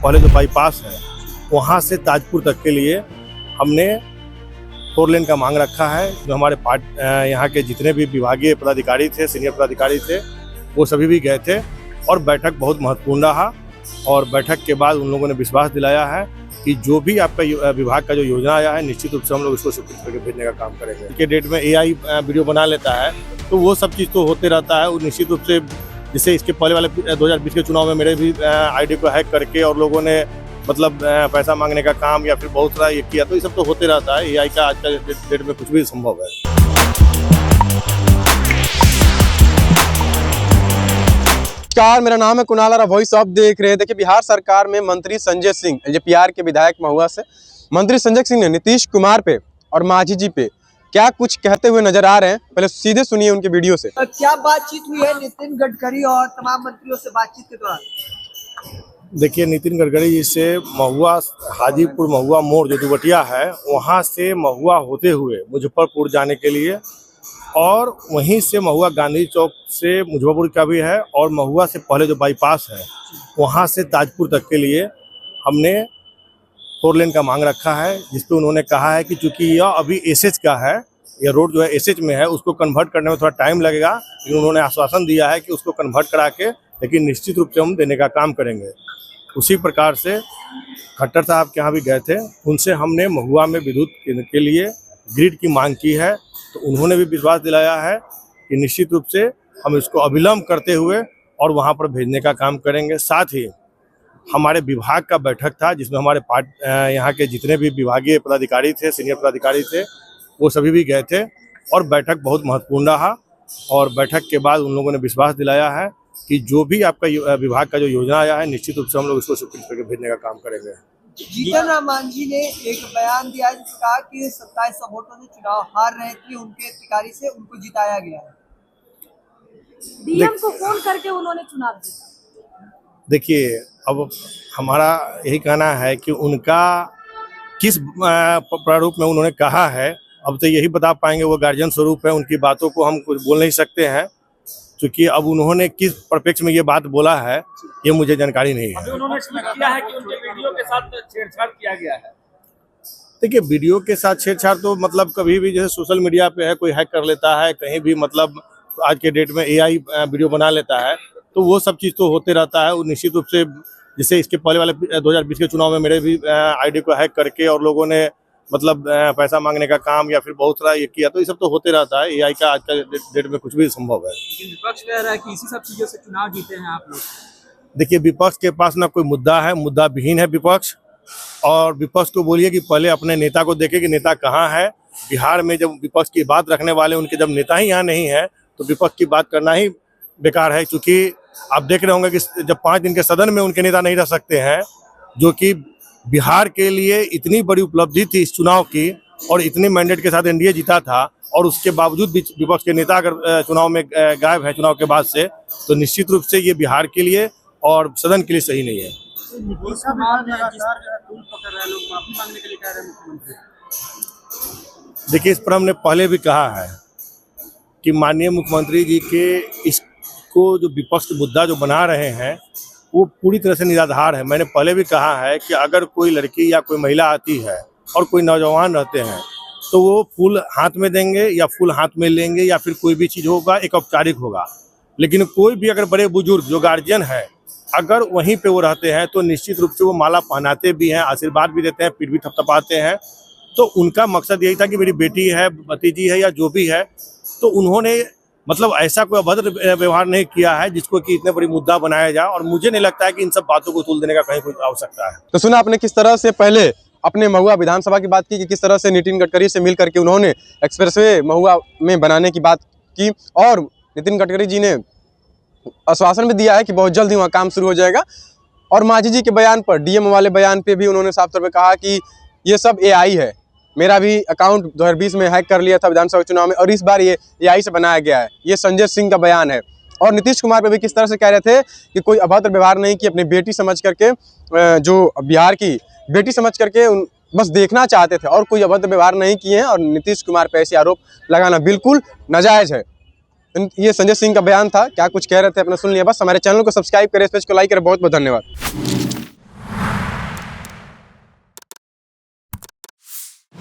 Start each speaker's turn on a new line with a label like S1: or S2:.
S1: पहले जो बाईपास है वहाँ से ताजपुर तक के लिए हमने 4 लेन का मांग रखा है। जो हमारे यहाँ के जितने भी विभागीय पदाधिकारी थे, सीनियर पदाधिकारी थे, वो सभी भी गए थे और बैठक बहुत महत्वपूर्ण रहा। और बैठक के बाद उन लोगों ने विश्वास दिलाया है कि जो भी आपका विभाग का जो योजना आया है, निश्चित रूप से हम लोग उसको स्वीकृत करके भेजने का काम करेंगे। के डेट में AI वीडियो बना लेता है तो वो सब चीज़ तो होते रहता है। और निश्चित रूप से जैसे इसके पहले वाले 2020 के चुनाव में मेरे भी ID को हैक करके और लोगों ने मतलब पैसा मांगने का काम या फिर बहुत सारा ये किया, तो ये सब तो होते रहता है। AI का आज का डेट में कुछ भी संभव है।
S2: नमस्कार, मेरा नाम है कुणाल और वॉइस ऑफ देख रहे हैं। देखिए, बिहार सरकार में मंत्री संजय सिंह LJPR के विधायक महुआ से मंत्री संजय सिंह ने नीतीश कुमार पे और मांझी जी पे क्या कुछ कहते हुए नजर आ रहे हैं। पहले सीधे सुनिए उनके वीडियो से।
S3: क्या बातचीत हुई है नितिन गडकरी और तमाम मंत्रियों से बातचीत के दौरान?
S1: देखिए, नितिन गडकरी जी से महुआ, हाजीपुर महुआ मोड़ जो दुवटिया है, वहाँ से महुआ होते हुए मुजफ्फरपुर जाने के लिए, और वहीं से महुआ गांधी चौक से मुजफ्फरपुर का भी है, और महुआ से पहले जो बाईपास है वहाँ से ताजपुर तक के लिए हमने 4 लेन का मांग रखा है। जिस पे उन्होंने कहा है कि चूंकि यह अभी एसएच का है, यह रोड जो है एसएच में है, उसको कन्वर्ट करने में थोड़ा टाइम लगेगा, लेकिन उन्होंने आश्वासन दिया है कि उसको कन्वर्ट करा के लेकिन निश्चित रूप से हम देने का काम करेंगे। उसी प्रकार से खट्टर साहब के यहाँ भी गए थे, उनसे हमने महुआ में विद्युत के लिए ग्रिड की मांग की है, तो उन्होंने भी विश्वास दिलाया है कि निश्चित रूप से हम इसको अविलंब करते हुए और वहाँ पर भेजने का काम करेंगे। साथ ही हमारे विभाग का बैठक था जिसमें हमारे यहाँ के जितने भी विभागीय पदाधिकारी थे, सीनियर पदाधिकारी थे, वो सभी भी गए थे और बैठक बहुत महत्वपूर्ण रहा। और बैठक के बाद उन लोगों ने विश्वास दिलाया है कि जो भी आपका विभाग का जो योजना आया है, निश्चित रूप से हम लोग उसको स्वीकृत करके भेजने का काम करेंगे।
S3: जीतन राम मांझी ने एक बयान दिया जिसमें कहा कि 2700 वोटों से चुनाव हार रहे थे उनके अधिकारी से, उनको जिताया गया है।
S4: डीएम को फोन करके उन्होंने चुनाव जीता।
S1: देखिए, अब हमारा यही कहना है कि उनका किस प्रारूप में उन्होंने कहा है, अब तो यही बता पाएंगे, वो गार्जियन स्वरूप है, उनकी बातों को हम कुछ बोल नहीं सकते हैं, क्योंकि अब उन्होंने किस परिप्रेक्ष्य में ये बात बोला है ये मुझे जानकारी नहीं है।
S5: उन्होंने किया है कि उनके वीडियो के साथ छेड़छाड़ किया गया है।
S1: देखिए, वीडियो के साथ छेड़छाड़ तो मतलब कभी भी जैसे सोशल मीडिया पे है, कोई हैक कर लेता है, कहीं भी मतलब आज के डेट में AI वीडियो बना लेता है, तो वो सब चीज़ तो होते रहता है। और निश्चित रूप से जैसे इसके पहले वाले 2020 के चुनाव में मेरे भी ID को हैक करके और लोगों ने मतलब पैसा मांगने का काम या फिर बहुत सारा ये किया, तो ये सब तो होते रहता है। AI का आज का डेट में कुछ भी संभव है।
S5: लेकिन विपक्ष कह रहा है कि इसी सब चीजों से चुनाव जीते हैं आप लोग।
S1: देखिए, विपक्ष के पास ना कोई मुद्दा है, मुद्दा विहीन है विपक्ष। और विपक्ष को बोलिए कि पहले अपने नेता को देखे कि नेता कहाँ है। बिहार में जब विपक्ष की बात रखने वाले उनके जब नेता ही यहाँ नहीं है, तो विपक्ष की बात करना ही बेकार है। क्योंकि आप देख रहे होंगे कि जब 5 दिन के सदन में उनके नेता नहीं रह सकते हैं, जो कि बिहार के लिए इतनी बड़ी उपलब्धि थी इस चुनाव की, और इतने मैंडेट के साथ NDA जीता था, और उसके बावजूद भी विपक्ष के नेता अगर चुनाव में गायब है चुनाव के बाद से, तो निश्चित रूप से ये बिहार के लिए और सदन के लिए सही नहीं है। देखिए, इस पर हमने पहले भी कहा है कि माननीय मुख्यमंत्री जी के इसको जो विपक्ष मुद्दा जो बना रहे हैं वो पूरी तरह से निराधार है। मैंने पहले भी कहा है कि अगर कोई लड़की या कोई महिला आती है और कोई नौजवान रहते हैं, तो वो फूल हाथ में देंगे या फूल हाथ में लेंगे या फिर कोई भी चीज़ होगा, एक औपचारिक होगा। लेकिन कोई भी अगर बड़े बुजुर्ग जो गार्जियन है, अगर वहीं पे वो रहते हैं, तो निश्चित रूप से वो माला पहनाते भी हैं, आशीर्वाद भी देते हैं, पीठ भी थपथपाते हैं। तो उनका मकसद यही था कि मेरी बेटी है, भतीजी है या जो भी है, तो उन्होंने मतलब ऐसा कोई अभद्र व्यवहार नहीं किया है जिसको कि इतने बड़ी मुद्दा बनाया जाए। और मुझे नहीं लगता है कि इन सब बातों को तूल देने का कहीं कोई आवश्यकता है।
S2: तो सुना आपने किस तरह से पहले अपने महुआ विधानसभा की बात की कि किस तरह से नितिन गडकरी से मिल करके उन्होंने एक्सप्रेसवे महुआ में बनाने की बात की, और नितिन गडकरी जी ने आश्वासन भी दिया है कि बहुत जल्द ही वहाँ काम शुरू हो जाएगा। और मांझी जी के बयान पर, डीएम वाले बयान पे भी उन्होंने साफ तौर पे कहा कि ये सब AI है, मेरा भी अकाउंट 2020 में हैक कर लिया था विधानसभा चुनाव में, और इस बार ये AI से बनाया गया है। ये संजय सिंह का बयान है। और नीतीश कुमार पे भी किस तरह से कह रहे थे कि कोई अभद्र व्यवहार नहीं कि अपनी बेटी समझ करके, जो बिहार की बेटी समझ करके बस देखना चाहते थे, और कोई अभद्र व्यवहार नहीं किए हैं। और नीतीश कुमार पे ऐसे आरोप लगाना बिल्कुल नाजायज़ है। ये संजय सिंह का बयान था। क्या कुछ कह रहे थे अपना सुन लिया। बस हमारे चैनल को सब्सक्राइब करें, इस पेज को लाइक करें। बहुत बहुत धन्यवाद।